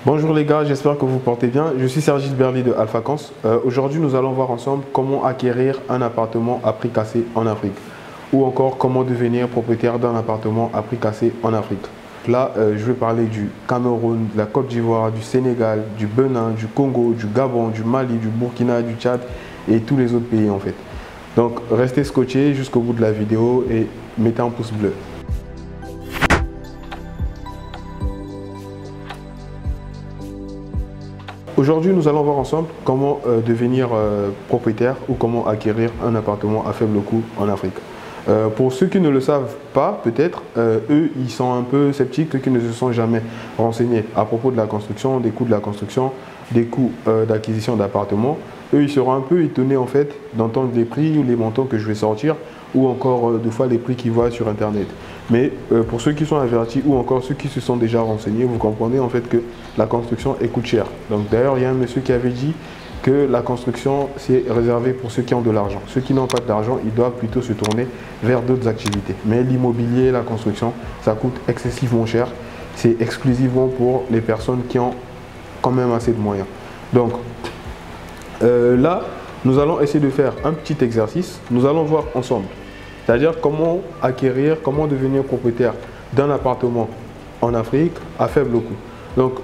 Bonjour les gars, j'espère que vous vous portez bien. Je suis Sergi Berly de Alphacons. Aujourd'hui, nous allons voir ensemble comment acquérir un appartement à prix cassé en Afrique ou encore comment devenir propriétaire d'un appartement à prix cassé en Afrique. Là, je vais parler du Cameroun, de la Côte d'Ivoire, du Sénégal, du Bénin, du Congo, du Gabon, du Mali, du Burkina, du Tchad et tous les autres pays en fait. Donc, restez scotchés jusqu'au bout de la vidéo et mettez un pouce bleu. Aujourd'hui, nous allons voir ensemble comment devenir propriétaire ou comment acquérir un appartement à faible coût en Afrique. Pour ceux qui ne le savent pas, peut-être, eux, ils sont un peu sceptiques, ceux qui ne se sont jamais renseignés à propos de la construction, des coûts de la construction, des coûts d'acquisition d'appartements. Eux, ils seront un peu étonnés en fait d'entendre les prix ou les montants que je vais sortir ou encore deux fois les prix qu'ils voient sur Internet. Mais pour ceux qui sont avertis ou encore ceux qui se sont déjà renseignés, vous comprenez en fait que la construction coûte cher. Donc d'ailleurs, il y a un monsieur qui avait dit que la construction, c'est réservé pour ceux qui ont de l'argent. Ceux qui n'ont pas d'argent, ils doivent plutôt se tourner vers d'autres activités. Mais l'immobilier, la construction, ça coûte excessivement cher. C'est exclusivement pour les personnes qui ont quand même assez de moyens. Donc là, nous allons essayer de faire un petit exercice. Nous allons voir ensemble. C'est-à-dire comment acquérir, comment devenir propriétaire d'un appartement en Afrique à faible coût. Donc,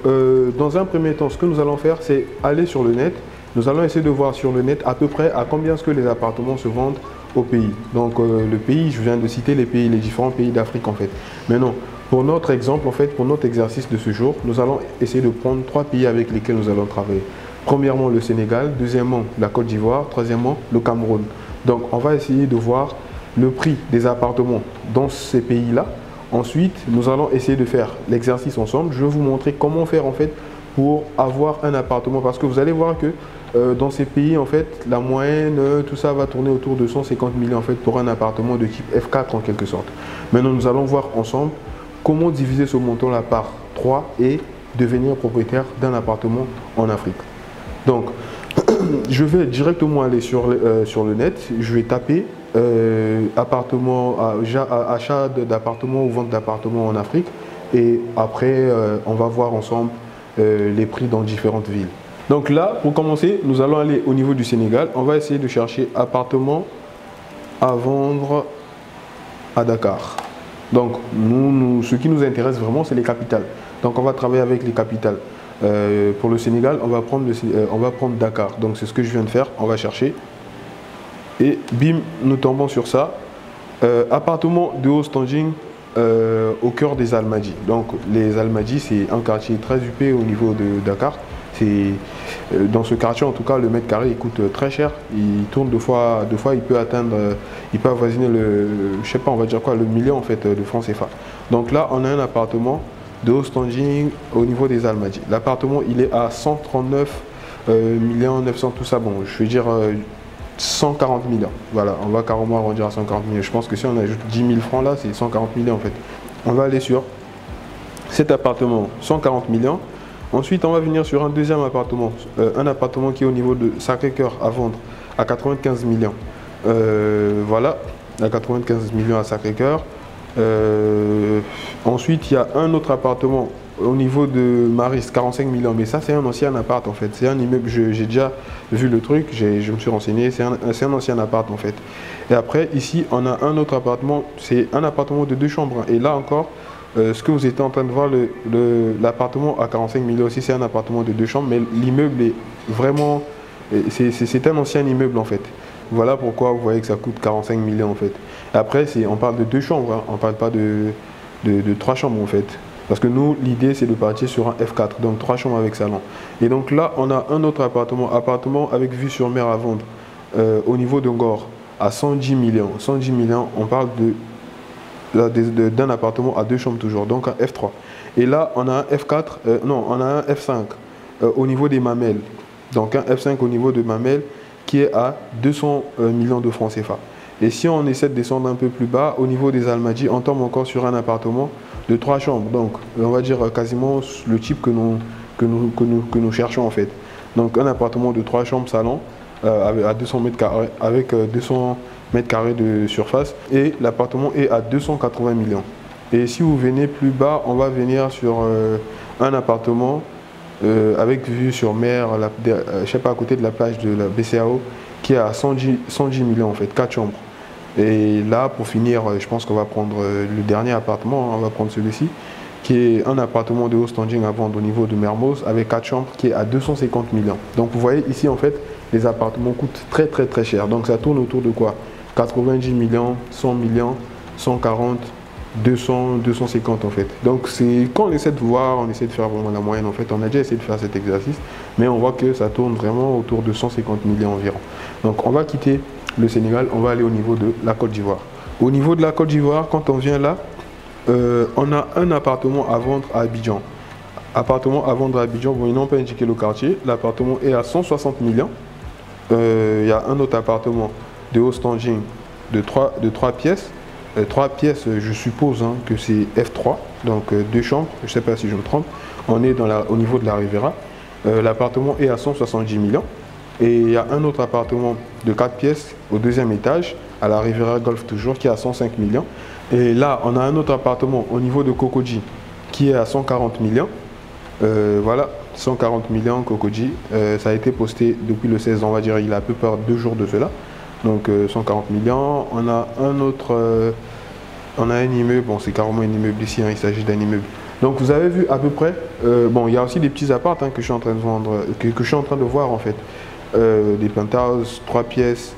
dans un premier temps, ce que nous allons faire, c'est aller sur le net. Nous allons essayer de voir sur le net à peu près à combien est-ce que les appartements se vendent au pays. Donc, le pays, je viens de citer les pays, les différents pays d'Afrique en fait. Maintenant, pour notre exemple, en fait, pour notre exercice de ce jour, nous allons essayer de prendre 3 pays avec lesquels nous allons travailler. Premièrement, le Sénégal. Deuxièmement, la Côte d'Ivoire. Troisièmement, le Cameroun. Donc, on va essayer de voir le prix des appartements dans ces pays-là. Ensuite, nous allons essayer de faire l'exercice ensemble. Je vais vous montrer comment faire en fait pour avoir un appartement parce que vous allez voir que dans ces pays en fait la moyenne, tout ça va tourner autour de 150 millions en fait pour un appartement de type F4 en quelque sorte. Maintenant, nous allons voir ensemble comment diviser ce montant-là par 3 et devenir propriétaire d'un appartement en Afrique. Donc, je vais directement aller sur le net. Je vais taper achat d'appartements ou vente d'appartements en Afrique et après on va voir ensemble les prix dans différentes villes. Donc là, pour commencer, nous allons aller au niveau du Sénégal. On va essayer de chercher appartements à vendre à Dakar. Donc ce qui nous intéresse vraiment, c'est les capitales. Donc on va travailler avec les capitales. Pour le Sénégal, on va prendre Dakar. Donc c'est ce que je viens de faire. On va chercher. Et bim, nous tombons sur ça. Appartement de haut standing au cœur des Almadies. Donc les Almadies, c'est un quartier très huppé au niveau de Dakar. Dans ce quartier, en tout cas, le mètre carré il coûte très cher. Il tourne deux fois il peut atteindre, il peut avoisiner je sais pas, on va dire quoi, le million en fait de francs CFA. Donc là, on a un appartement de haut standing au niveau des Almadies. L'appartement, il est à 139 millions 900, tout ça. Bon, je vais dire 140 millions. Voilà, on va carrément arrondir à 140 millions. Je pense que si on ajoute 10 000 francs là, c'est 140 millions en fait. On va aller sur cet appartement, 140 millions. Ensuite, on va venir sur un deuxième appartement, un appartement qui est au niveau de Sacré-Cœur à vendre à 95 millions. Voilà, à 95 millions à Sacré-Cœur. Ensuite, il y a un autre appartement au niveau de Maris, 45 millions. Mais ça, c'est un ancien appart en fait. C'est un immeuble, j'ai déjà vu le truc, je me suis renseigné. C'est un ancien appart en fait. Et après, ici, on a un autre appartement. C'est un appartement de 2 chambres. Et là encore, ce que vous étiez en train de voir, l'appartement à 45 millions aussi, c'est un appartement de 2 chambres. Mais l'immeuble est vraiment... C'est un ancien immeuble en fait. Voilà pourquoi vous voyez que ça coûte 45 millions en fait. Et après, on parle de 2 chambres, hein. On ne parle pas de 3 chambres en fait. Parce que nous, l'idée, c'est de partir sur un F4, donc 3 chambres avec salon. Et donc là, on a un autre appartement avec vue sur mer à vendre au niveau de Ngor à 110 millions. 110 millions, on parle d'un appartement à 2 chambres toujours, donc un F3. Et là, on a un F4, on a un F5 au niveau des Mamelles. Donc un F5 au niveau de Mamelles qui est à 200 millions de francs CFA. Et si on essaie de descendre un peu plus bas, au niveau des Almadies, on tombe encore sur un appartement de 3 chambres. Donc, on va dire quasiment le type que nous cherchons en fait. Donc, un appartement de 3 chambres salon à 200 mètres carrés, avec 200 mètres carrés de surface. Et l'appartement est à 280 millions. Et si vous venez plus bas, on va venir sur un appartement avec vue sur mer, je sais pas, à côté de la plage de la BCAO, qui est à 110 millions en fait, 4 chambres. Et là, pour finir, je pense qu'on va prendre le dernier appartement, hein, on va prendre celui-ci, qui est un appartement de haut standing à vendre au niveau de Mermoz, avec 4 chambres, qui est à 250 millions. Donc vous voyez ici, en fait, les appartements coûtent très cher. Donc ça tourne autour de quoi? 90 millions, 100 millions, 140, 200, 250 en fait. Donc c'est quand on essaie de voir, on essaie de faire vraiment la moyenne en fait. On a déjà essayé de faire cet exercice, mais on voit que ça tourne vraiment autour de 150 millions environ. Donc on va quitter le Sénégal, on va aller au niveau de la Côte d'Ivoire. Au niveau de la Côte d'Ivoire, quand on vient là, on a un appartement à vendre à Abidjan. Appartement à vendre à Abidjan, bon, ils n'ont pas indiqué le quartier. L'appartement est à 160 millions. Il y a un autre appartement de haut standing de 3 pièces. 3 pièces, je suppose hein, que c'est F3, donc 2 chambres, je ne sais pas si je me trompe. On est au niveau de la Riviera. L'appartement est à 170 millions. Et il y a un autre appartement de 4 pièces au 2e étage, à la Riviera Golf toujours, qui est à 105 millions. Et là, on a un autre appartement au niveau de Cocody, qui est à 140 millions. Voilà, 140 millions Cocody. Ça a été posté depuis le 16, on va dire, il a à peu près 2 jours de cela. Donc 140 millions. On a un autre, on a un immeuble, bon c'est carrément un immeuble ici, hein, il s'agit d'un immeuble. Donc vous avez vu à peu près, bon il y a aussi des petits apparts hein, que je suis en train de vendre, que je suis en train de voir en fait. Des penthouses, 3 pièces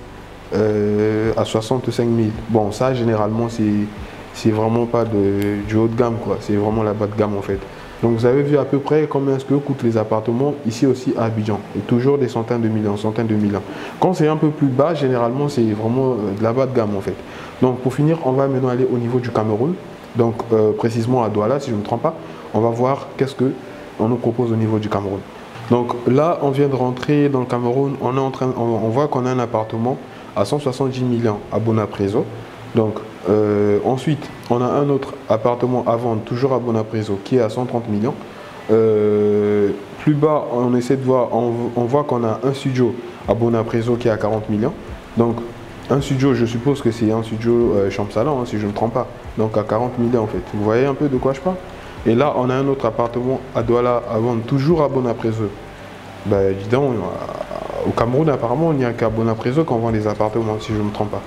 à 65 000. Bon ça généralement c'est vraiment pas du haut de gamme quoi, c'est vraiment la bas de gamme en fait. Donc vous avez vu à peu près combien est-ce que coûtent les appartements ici aussi à Abidjan. Et toujours des centaines de millions, Quand c'est un peu plus bas, généralement c'est vraiment de la bas de gamme en fait. Donc pour finir, on va maintenant aller au niveau du Cameroun. Donc précisément à Douala, si je ne me trompe pas. On va voir qu'est-ce qu'on nous propose au niveau du Cameroun. Donc là, on vient de rentrer dans le Cameroun. On voit qu'on a un appartement à 170 millions à Bonapreso. Donc ensuite, on a un autre appartement à vendre, toujours à Bonapreso, qui est à 130 millions. Plus bas, on essaie de voir, on voit qu'on a un studio à Bonapreso qui est à 40 millions. Donc un studio, je suppose que c'est un studio chambre-salon, hein, si je ne me trompe pas. Donc à 40 millions en fait. Vous voyez un peu de quoi je parle? Et là, on a un autre appartement à Douala à vendre, toujours à Bonapreso. Ben, dis donc, au Cameroun, apparemment, il n'y a qu'à Bonapreso qu'on vend des appartements, si je ne me trompe pas.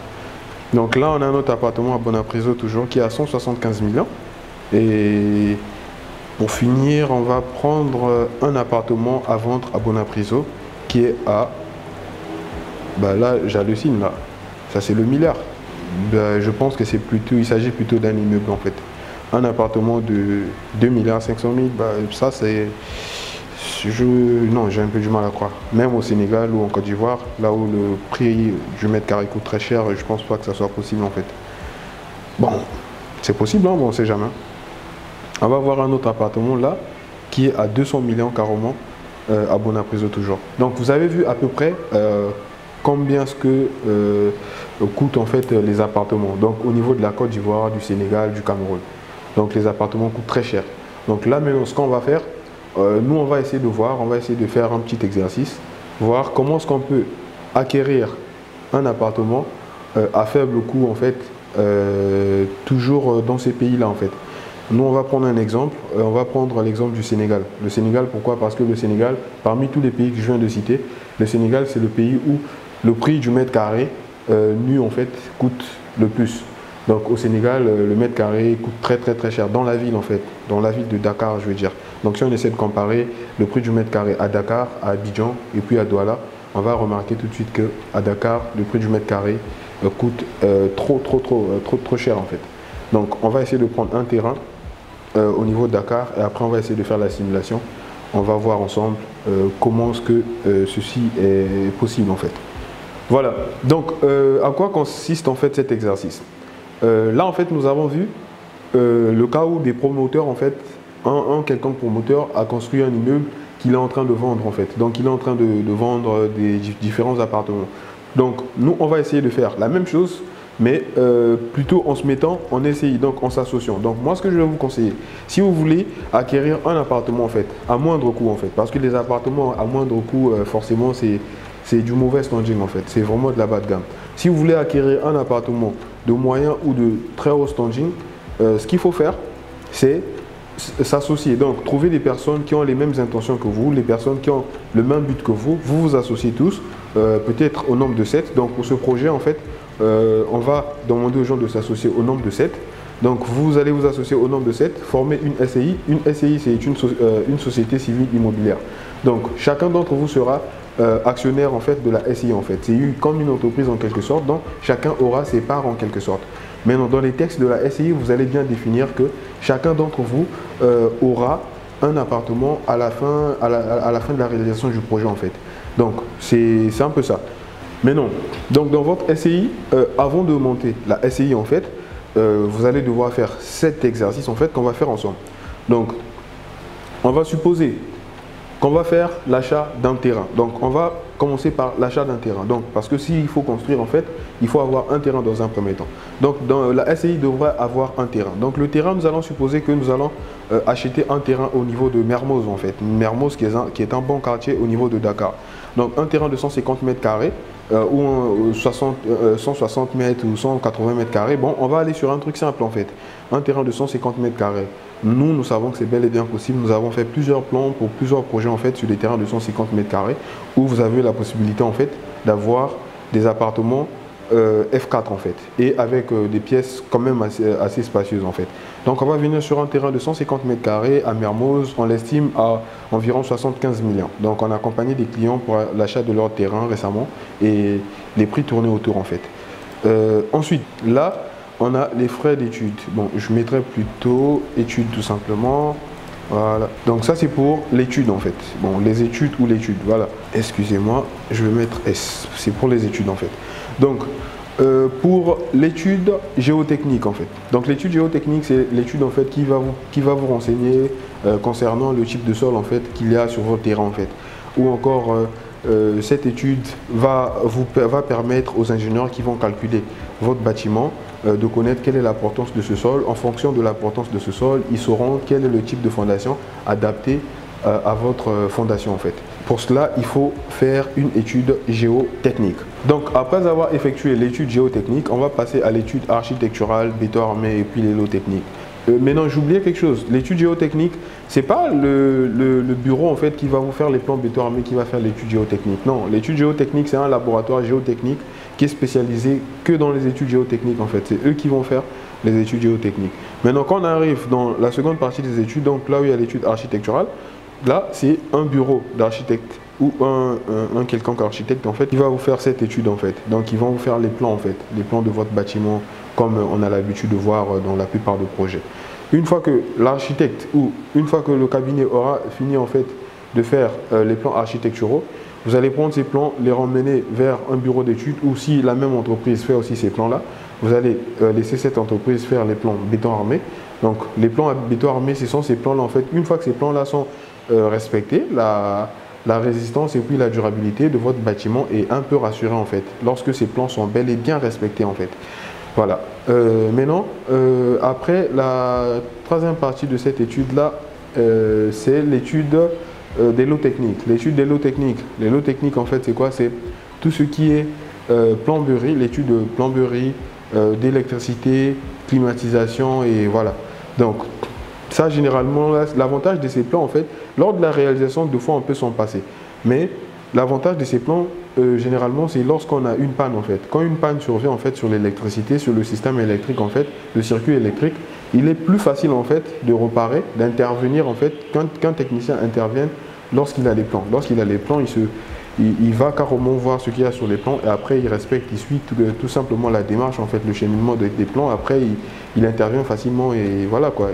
Donc là, on a un autre appartement à Bonapreso, toujours, qui est à 175 millions. Et pour finir, on va prendre un appartement à vendre à Bonapreso, qui est à... Ben là, j'hallucine, là. Ça, c'est le milliard. Ben, je pense que c'est plutôt... Il s'agit plutôt d'un immeuble, en fait. Un appartement de 2 500 000, bah, ça c'est... Non, j'ai un peu du mal à croire. Même au Sénégal ou en Côte d'Ivoire, là où le prix du mètre carré coûte très cher, je pense pas que ça soit possible en fait. Bon, c'est possible, hein, mais on ne sait jamais. On va voir un autre appartement là, qui est à 200 millions carrément, à Bonapreso toujours. Donc vous avez vu à peu près combien ce que coûtent en fait les appartements. Donc au niveau de la Côte d'Ivoire, du Sénégal, du Cameroun. Donc les appartements coûtent très cher. Donc là maintenant ce qu'on va faire, nous on va essayer de voir, on va essayer de faire un petit exercice, voir comment est-ce qu'on peut acquérir un appartement à faible coût en fait, toujours dans ces pays-là en fait. Nous on va prendre un exemple, on va prendre l'exemple du Sénégal. Le Sénégal, pourquoi? Parce que le Sénégal, parmi tous les pays que je viens de citer, le Sénégal c'est le pays où le prix du mètre carré nu en fait coûte le plus. Donc au Sénégal, le mètre carré coûte très cher dans la ville en fait, dans la ville de Dakar je veux dire. Donc si on essaie de comparer le prix du mètre carré à Dakar, à Abidjan et puis à Douala, on va remarquer tout de suite qu'à Dakar, le prix du mètre carré coûte trop cher en fait. Donc on va essayer de prendre un terrain au niveau de Dakar et après on va essayer de faire la simulation. On va voir ensemble comment est-ce que ceci est possible en fait. Voilà, donc à quoi consiste en fait cet exercice? Là en fait nous avons vu le cas où des promoteurs en fait, un quelconque promoteur a construit un immeuble qu'il est en train de vendre en fait. Donc il est en train de vendre des différents appartements. Donc nous on va essayer de faire la même chose mais plutôt en se mettant en essayant, donc en s'associant. Donc moi ce que je vais vous conseiller, si vous voulez acquérir un appartement en fait, à moindre coût en fait, parce que les appartements à moindre coût forcément c'est du mauvais standing en fait, c'est vraiment de la bas de gamme. Si vous voulez acquérir un appartement de moyen ou de très haut standing, ce qu'il faut faire, c'est s'associer. Donc, trouver des personnes qui ont les mêmes intentions que vous, les personnes qui ont le même but que vous. Vous vous associez tous, peut-être au nombre de 7. Donc, pour ce projet, en fait, on va demander aux gens de s'associer au nombre de 7. Donc, vous allez vous associer au nombre de 7, former une SCI. Une SCI, c'est une société civile immobilière. Donc, chacun d'entre vous sera actionnaire en fait de la SCI en fait. C'est comme une entreprise en quelque sorte, donc chacun aura ses parts en quelque sorte. Maintenant, dans les textes de la SCI, vous allez bien définir que chacun d'entre vous aura un appartement à la fin de la réalisation du projet en fait. Donc, c'est un peu ça. Mais non, donc dans votre SCI, avant de monter la SCI en fait, vous allez devoir faire cet exercice en fait qu'on va faire ensemble. Donc, on va supposer qu'on va faire l'achat d'un terrain. Donc, on va commencer par l'achat d'un terrain. Donc, parce que s'il faut construire, en fait, il faut avoir un terrain dans un premier temps. Donc, la SCI devrait avoir un terrain. Donc, le terrain, nous allons supposer que nous allons acheter un terrain au niveau de Mermoz, en fait. Mermoz qui est un bon quartier au niveau de Dakar. Donc, un terrain de 150 mètres carrés ou 160 mètres ou 180 mètres carrés. Bon, on va aller sur un truc simple, en fait. Un terrain de 150 mètres carrés. Nous savons que c'est bel et bien possible. Nous avons fait plusieurs plans pour plusieurs projets en fait sur des terrains de 150 mètres carrés où vous avez la possibilité en fait d'avoir des appartements F4 en fait et avec des pièces quand même assez spacieuses en fait. Donc on va venir sur un terrain de 150 mètres carrés à Mermoz, on l'estime à environ 75 millions. Donc on a accompagné des clients pour l'achat de leur terrain récemment et les prix tournaient autour en fait. Ensuite, là, on a les frais d'études. Bon, je mettrai plutôt études tout simplement. Voilà. Donc ça, c'est pour l'étude en fait. Bon, les études ou l'étude. Voilà. Excusez-moi, je vais mettre S. C'est pour les études en fait. Donc, pour l'étude géotechnique en fait. Donc l'étude géotechnique, c'est l'étude en fait qui va vous renseigner concernant le type de sol en fait qu'il y a sur votre terrain en fait. Ou encore cette étude va permettre aux ingénieurs qui vont calculer votre bâtiment de connaître quelle est l'importance de ce sol. En fonction de l'importance de ce sol, ils sauront quel est le type de fondation adapté à votre fondation en fait. Pour cela, il faut faire une étude géotechnique. Donc, après avoir effectué l'étude géotechnique, on va passer à l'étude architecturale, béton armé et puis les lots techniques. Maintenant, j'oubliais quelque chose. L'étude géotechnique, c'est pas le bureau en fait qui va vous faire les plans béton armé qui va faire l'étude géotechnique. Non, l'étude géotechnique, c'est un laboratoire géotechnique qui est spécialisé que dans les études géotechniques en fait. C'est eux qui vont faire les études géotechniques. Maintenant, quand on arrive dans la seconde partie des études, donc là où il y a l'étude architecturale, là, c'est un bureau d'architecte ou un quelconque architecte en fait qui va vous faire cette étude en fait. Donc, ils vont vous faire les plans en fait, les plans de votre bâtiment comme on a l'habitude de voir dans la plupart des projets. Une fois que l'architecte ou une fois que le cabinet aura fini en fait de faire les plans architecturaux, vous allez prendre ces plans, les ramener vers un bureau d'études ou si la même entreprise fait aussi ces plans-là, vous allez laisser cette entreprise faire les plans béton armé. Donc, les plans à béton armé, ce sont ces plans-là en fait. Une fois que ces plans-là sont respectés, la résistance et puis la durabilité de votre bâtiment est un peu rassurée en fait, lorsque ces plans sont bel et bien respectés en fait. Voilà. Maintenant, après la troisième partie de cette étude-là, c'est l'étude des lots techniques. L'étude des lots techniques. Les lots techniques, en fait, c'est quoi? C'est tout ce qui est plomberie, l'étude de plomberie, d'électricité, climatisation et voilà. Donc, ça, généralement, l'avantage de ces plans, en fait, lors de la réalisation, deux fois, on peut s'en passer. Mais l'avantage de ces plans, généralement, c'est lorsqu'on a une panne, en fait. Quand une panne survient, en fait, sur l'électricité, sur le système électrique, en fait, le circuit électrique, il est plus facile, en fait, de réparer, d'intervenir, en fait, qu'un technicien intervienne lorsqu'il a les plans. Lorsqu'il a les plans, il va carrément voir ce qu'il y a sur les plans et après, il respecte, il suit tout simplement la démarche, en fait, le cheminement des plans. Après, il intervient facilement et voilà, quoi.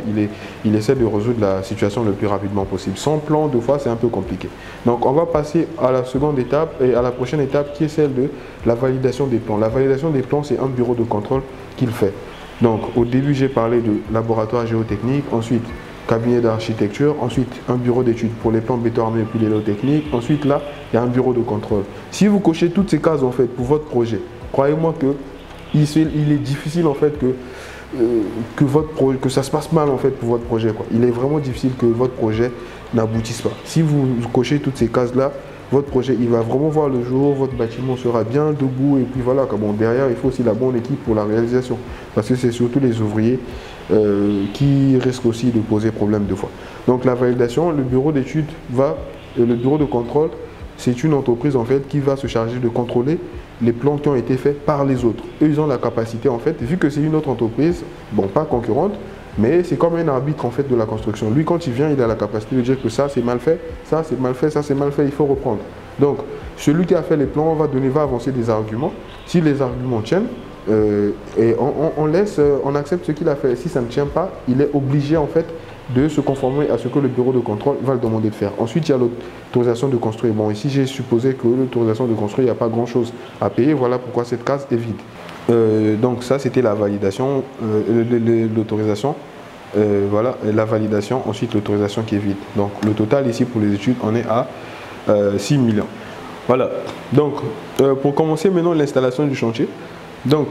Il essaie de résoudre la situation le plus rapidement possible. Sans plan, deux fois, c'est un peu compliqué. Donc, on va passer à la seconde étape et à la prochaine étape qui est celle de la validation des plans. La validation des plans, c'est un bureau de contrôle qu'il fait. Donc, au début, j'ai parlé de laboratoire géotechnique, ensuite, cabinet d'architecture, ensuite un bureau d'études pour les plans béton armé et puis les lots techniques. Ensuite, là, il y a un bureau de contrôle. Si vous cochez toutes ces cases en fait pour votre projet, croyez-moi que il est difficile en fait que ça se passe mal en fait pour votre projet, quoi. Il est vraiment difficile que votre projet n'aboutisse pas. Si vous cochez toutes ces cases-là, votre projet il va vraiment voir le jour, votre bâtiment sera bien debout et puis voilà. Bon, derrière, il faut aussi la bonne équipe pour la réalisation parce que c'est surtout les ouvriers qui risquent aussi de poser problème deux fois. Donc la validation, le bureau d'études le bureau de contrôle, c'est une entreprise en fait qui va se charger de contrôler les plans qui ont été faits par les autres. Eux, ils ont la capacité en fait, vu que c'est une autre entreprise, bon pas concurrente, mais c'est comme un arbitre en fait de la construction. Lui, quand il vient, il a la capacité de dire que ça c'est mal fait, ça c'est mal fait, ça c'est mal fait, il faut reprendre. Donc, celui qui a fait les plans va avancer des arguments. Si les arguments tiennent, et on accepte ce qu'il a fait. Si ça ne tient pas, il est obligé en fait de se conformer à ce que le bureau de contrôle va le demander de faire. Ensuite, il y a l'autorisation de construire. Bon, ici, j'ai supposé que l'autorisation de construire, il n'y a pas grand-chose à payer. Voilà pourquoi cette case est vide. Donc ça, c'était la validation, l'autorisation. Voilà, la validation. Ensuite, l'autorisation qui est vide. Donc, le total ici pour les études, on est à 6 millions. Voilà. Donc, pour commencer maintenant l'installation du chantier. Donc,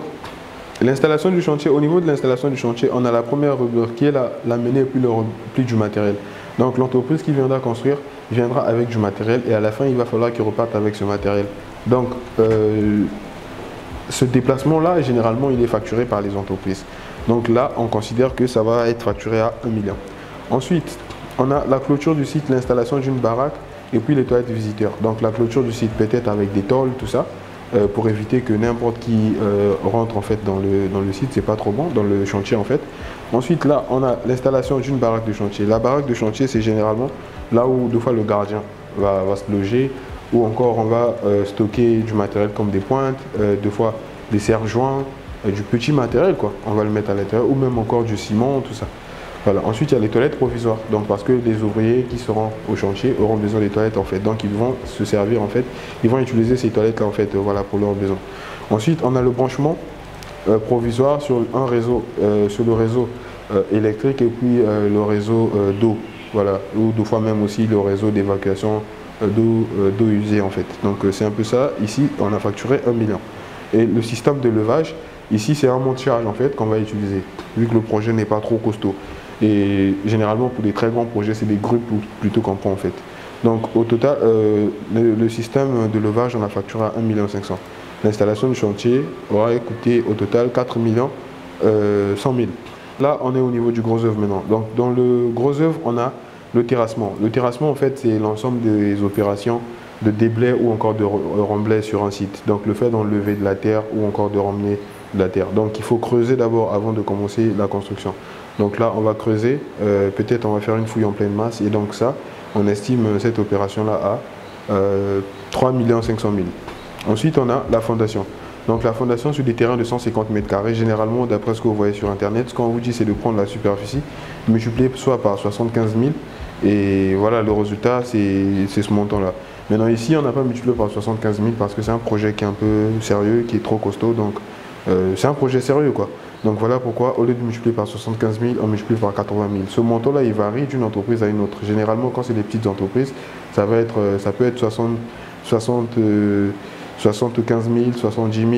l'installation du chantier, au niveau de l'installation du chantier, on a la première rubrique qui est la menée puis le repli du matériel. Donc, l'entreprise qui viendra construire viendra avec du matériel et à la fin, il va falloir qu'il reparte avec ce matériel. Donc, ce déplacement-là, généralement, il est facturé par les entreprises. Donc là, on considère que ça va être facturé à 1 million. Ensuite, on a la clôture du site, l'installation d'une baraque et puis les toilettes visiteurs. Donc, la clôture du site peut-être avec des tôles, tout ça. Pour éviter que n'importe qui rentre en fait dans le site, c'est pas trop bon, dans le chantier en fait. Ensuite là, on a l'installation d'une baraque de chantier. La baraque de chantier, c'est généralement là où deux fois le gardien va se loger, ou encore on va stocker du matériel comme des pointes, deux fois des serre-joints, du petit matériel quoi, on va le mettre à l'intérieur, ou même encore du ciment, tout ça. Voilà. Ensuite, il y a les toilettes provisoires. Donc, parce que les ouvriers qui seront au chantier auront besoin des toilettes en fait. Donc, ils vont se servir en fait. Ils vont utiliser ces toilettes-là en fait, voilà, pour leurs besoins. Ensuite, on a le branchement provisoire sur un réseau, sur le réseau électrique et puis le réseau d'eau. Voilà. Ou deux fois même aussi le réseau d'évacuation d'eau usée en fait. Donc, c'est un peu ça. Ici, on a facturé 1 million. Et le système de levage, ici, c'est un monte-charge en fait qu'on va utiliser, vu que le projet n'est pas trop costaud. Et généralement, pour des très grands projets, c'est des grues plutôt qu'on prend en fait. Donc au total, le système de levage, on a facturé à 1 500 000. L'installation du chantier aura coûté au total 4 100 000. Là, on est au niveau du gros œuvre maintenant. Donc dans le gros œuvre, on a le terrassement. Le terrassement, en fait, c'est l'ensemble des opérations de déblai ou encore de remblai sur un site. Donc le fait d'enlever de la terre ou encore de ramener de la terre. Donc il faut creuser d'abord avant de commencer la construction. Donc là, on va creuser, peut-être on va faire une fouille en pleine masse et donc ça, on estime cette opération-là à 3 500 000. Ensuite, on a la fondation. Donc la fondation sur des terrains de 150 mètres carrés, généralement, d'après ce que vous voyez sur Internet, ce qu'on vous dit, c'est de prendre la superficie, multiplier soit par 75 000 et voilà, le résultat, c'est ce montant-là. Maintenant ici, on n'a pas multiplié par 75 000 parce que c'est un projet qui est un peu sérieux, qui est trop costaud, donc c'est un projet sérieux quoi. Donc voilà pourquoi, au lieu de multiplier par 75 000, on multiplie par 80 000. Ce montant-là, il varie d'une entreprise à une autre. Généralement, quand c'est des petites entreprises, ça peut être 75 000, 70 000,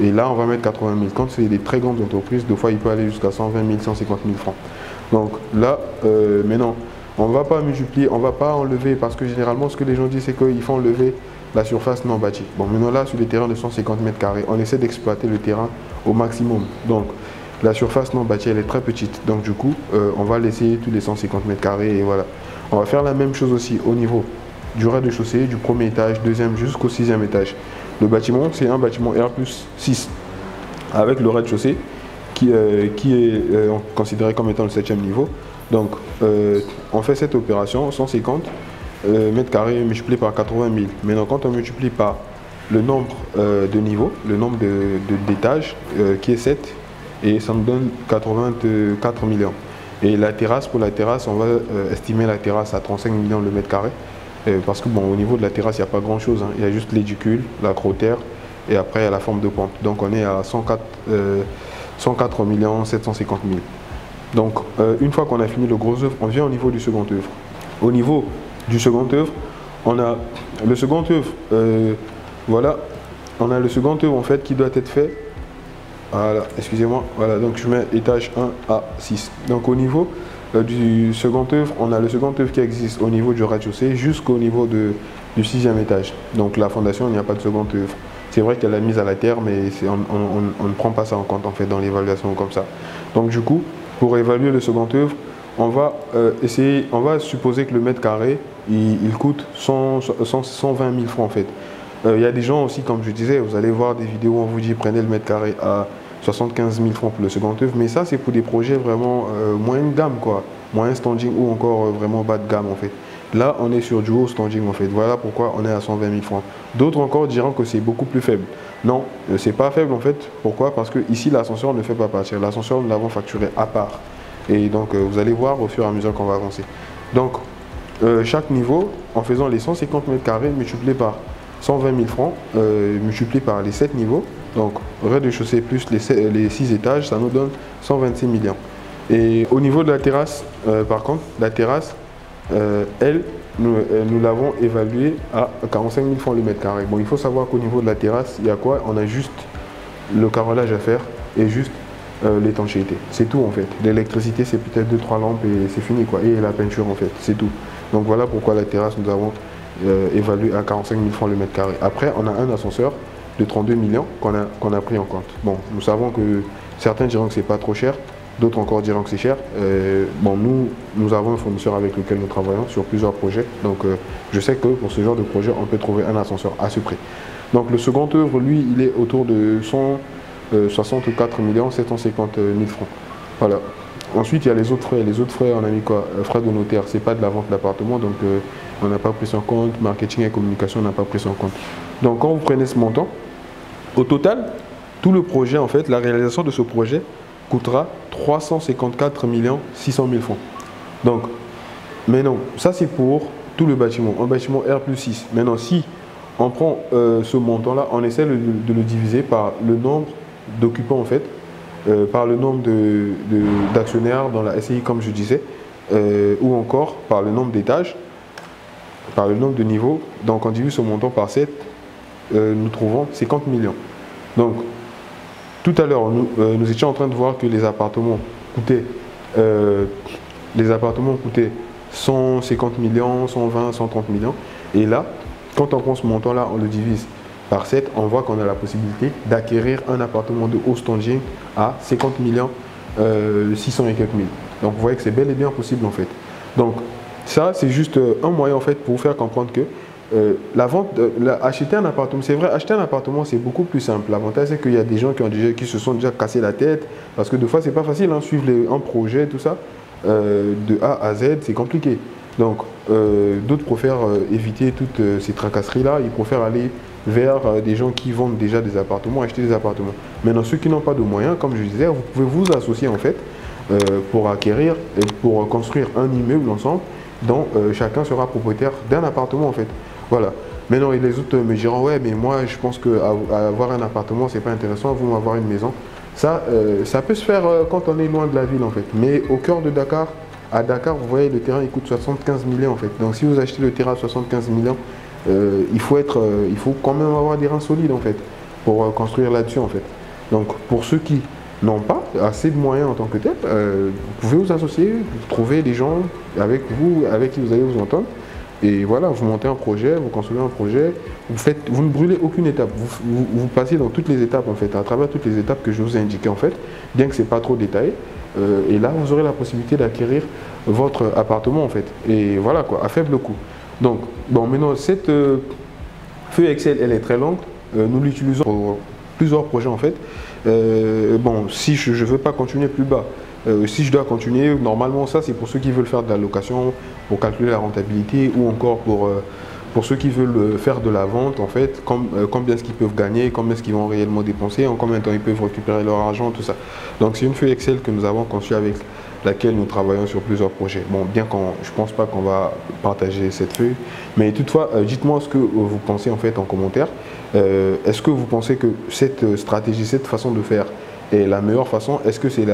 et là, on va mettre 80 000. Quand c'est des très grandes entreprises, des fois, il peut aller jusqu'à 120 000, 150 000 francs. Donc là, maintenant, on ne va pas multiplier, on ne va pas enlever, parce que généralement, ce que les gens disent, c'est qu'ils font enlever la surface non bâtie. Bon, maintenant là, sur les terrains de 150 mètres carrés, on essaie d'exploiter le terrain au maximum. Donc, la surface non bâtie, elle est très petite. Donc, du coup, on va laisser tous les 150 mètres carrés et voilà. On va faire la même chose aussi au niveau du rez-de-chaussée, du premier étage, deuxième jusqu'au 6e étage. Le bâtiment, c'est un bâtiment R+6 avec le rez-de-chaussée qui est considéré comme étant le 7e niveau. Donc, on fait cette opération 150 mètres carrés multiplié par 80 000. Maintenant, quand on multiplie par le nombre de niveaux, le nombre d'étages qui est 7, et ça nous donne 84 millions. Et la terrasse, pour la terrasse, on va estimer la terrasse à 35 millions le mètre carré. Parce que bon, au niveau de la terrasse, il n'y a pas grand chose. Hein. Il y a juste l'édicule, la crotère, et après il y a la forme de pente. Donc on est à 104 750 000. Donc une fois qu'on a fini le gros œuvre, on vient au niveau du second œuvre. Au niveau du second œuvre, on a le second œuvre, voilà, on a le second œuvre en fait qui doit être fait. Voilà, excusez-moi, voilà, donc je mets étage 1 à 6. Donc au niveau du second œuvre, on a le second œuvre qui existe au niveau du rez-de-chaussée jusqu'au niveau du 6e étage. Donc la fondation, il n'y a pas de second œuvre. C'est vrai qu'elle a mise à la terre, mais on ne prend pas ça en compte en fait dans l'évaluation comme ça. Donc du coup, pour évaluer le second œuvre, on va supposer que le mètre carré, il coûte 120 000 francs en fait. Il y a des gens aussi, comme je disais, vous allez voir des vidéos où on vous dit prenez le mètre carré à 75 000 francs pour le second œuvre, mais ça c'est pour des projets vraiment moyenne gamme quoi, moyen standing ou encore vraiment bas de gamme en fait. Là on est sur du haut standing en fait, voilà pourquoi on est à 120 000 francs. D'autres encore diront que c'est beaucoup plus faible. Non, c'est pas faible en fait, pourquoi? Parce que ici l'ascenseur ne fait pas partir, l'ascenseur nous l'avons facturé à part. Et donc vous allez voir au fur et à mesure qu'on va avancer. Donc chaque niveau, en faisant les 150 mètres carrés multiplié par 120 000 francs, multiplié par les 7 niveaux, donc rez-de-chaussée plus les 6 étages, ça nous donne 126 millions. Et au niveau de la terrasse, par contre, la terrasse, elle, nous l'avons évaluée à 45 000 francs le mètre carré. Bon, il faut savoir qu'au niveau de la terrasse, il y a quoi? On a juste le carrelage à faire et juste l'étanchéité. C'est tout en fait. L'électricité, c'est peut-être 2-3 lampes et c'est fini quoi. Et la peinture en fait, c'est tout. Donc voilà pourquoi la terrasse, nous avons évalué à 45 000 francs le mètre carré. Après, on a un ascenseur de 32 millions qu'on a pris en compte. Bon, nous savons que certains diront que c'est pas trop cher, d'autres encore diront que c'est cher. Bon, nous avons un fournisseur avec lequel nous travaillons sur plusieurs projets. Donc je sais que pour ce genre de projet, on peut trouver un ascenseur à ce prix. Donc le second œuvre, lui, il est autour de 64 750 000 francs. Voilà. Ensuite, il y a les autres frais. Les autres frais, on a mis quoi? Frais de notaire, c'est pas de la vente d'appartement, donc on n'a pas pris ça en compte. Marketing et communication, on n'a pas pris ça en compte. Donc quand vous prenez ce montant, au total, tout le projet, en fait, la réalisation de ce projet coûtera 354 600 000 francs. Donc, mais non, ça c'est pour tout le bâtiment, un bâtiment R+6. Maintenant, si on prend ce montant-là, on essaie de le diviser par le nombre d'occupants en fait, par le nombre d'actionnaires dans la SCI comme je disais, ou encore par le nombre d'étages, par le nombre de niveaux. Donc on divise ce montant par 7, nous trouvons 50 millions. Donc tout à l'heure nous étions en train de voir que les appartements coûtaient 150 millions, 120, 130 millions. Et là, quand on prend ce montant-là, on le divise par 7, on voit qu'on a la possibilité d'acquérir un appartement de haut standing à 50 millions 600 et quelques mille. Donc vous voyez que c'est bel et bien possible en fait. Donc ça c'est juste un moyen en fait pour vous faire comprendre que la vente, acheter un appartement, c'est vrai, acheter un appartement c'est beaucoup plus simple. L'avantage c'est qu'il y a des gens qui se sont déjà cassé la tête parce que des fois c'est pas facile, hein, suivre un projet, tout ça, de A à Z, c'est compliqué. Donc d'autres préfèrent éviter toutes ces tracasseries-là, ils préfèrent aller vers des gens qui vendent déjà des appartements, acheter des appartements. Maintenant, ceux qui n'ont pas de moyens, comme je disais, vous pouvez vous associer en fait pour acquérir et pour construire un immeuble ensemble dont chacun sera propriétaire d'un appartement en fait. Voilà. Maintenant, et les autres me diront, ouais, mais moi je pense qu'avoir un appartement, c'est pas intéressant, vous m'avoir une maison. Ça, ça peut se faire quand on est loin de la ville en fait. Mais au cœur de Dakar, à Dakar, vous voyez, le terrain il coûte 75 millions en fait. Donc si vous achetez le terrain à 75 millions, il faut quand même avoir des reins solides en fait pour construire là-dessus en fait. Donc pour ceux qui n'ont pas assez de moyens en tant que tel, vous pouvez vous associer, trouver des gens avec qui vous allez vous entendre. Et voilà, vous montez un projet, vous construisez un projet, vous ne brûlez aucune étape, vous passez dans toutes les étapes en fait, à travers toutes les étapes que je vous ai indiquées en fait, bien que ce n'est pas trop détaillé. Et là, vous aurez la possibilité d'acquérir votre appartement en fait. Et voilà quoi, à faible coût. Donc, bon, maintenant, cette feuille Excel, elle est très longue. Nous l'utilisons pour plusieurs projets en fait. Bon, si je ne veux pas continuer plus bas, si je dois continuer, normalement, ça c'est pour ceux qui veulent faire de la location, pour calculer la rentabilité ou encore pour ceux qui veulent faire de la vente, en fait, combien est-ce qu'ils peuvent gagner, combien est-ce qu'ils vont réellement dépenser, en combien de temps ils peuvent récupérer leur argent, tout ça. Donc, c'est une feuille Excel que nous avons conçue avec laquelle nous travaillons sur plusieurs projets. Bon, bien que je ne pense pas qu'on va partager cette feuille, mais toutefois, dites-moi ce que vous pensez en fait en commentaire. Est-ce que vous pensez que cette stratégie, cette façon de faire est la meilleure façon? Est-ce que c'est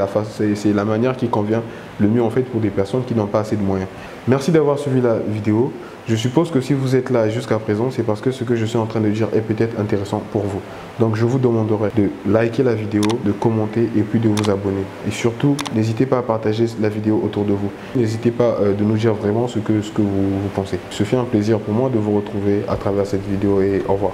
la manière qui convient le mieux en fait pour des personnes qui n'ont pas assez de moyens? Merci d'avoir suivi la vidéo. Je suppose que si vous êtes là jusqu'à présent, c'est parce que ce que je suis en train de dire est peut-être intéressant pour vous. Donc je vous demanderai de liker la vidéo, de commenter et puis de vous abonner. Et surtout, n'hésitez pas à partager la vidéo autour de vous. N'hésitez pas de nous dire vraiment ce que vous pensez. Ce fait un plaisir pour moi de vous retrouver à travers cette vidéo et au revoir.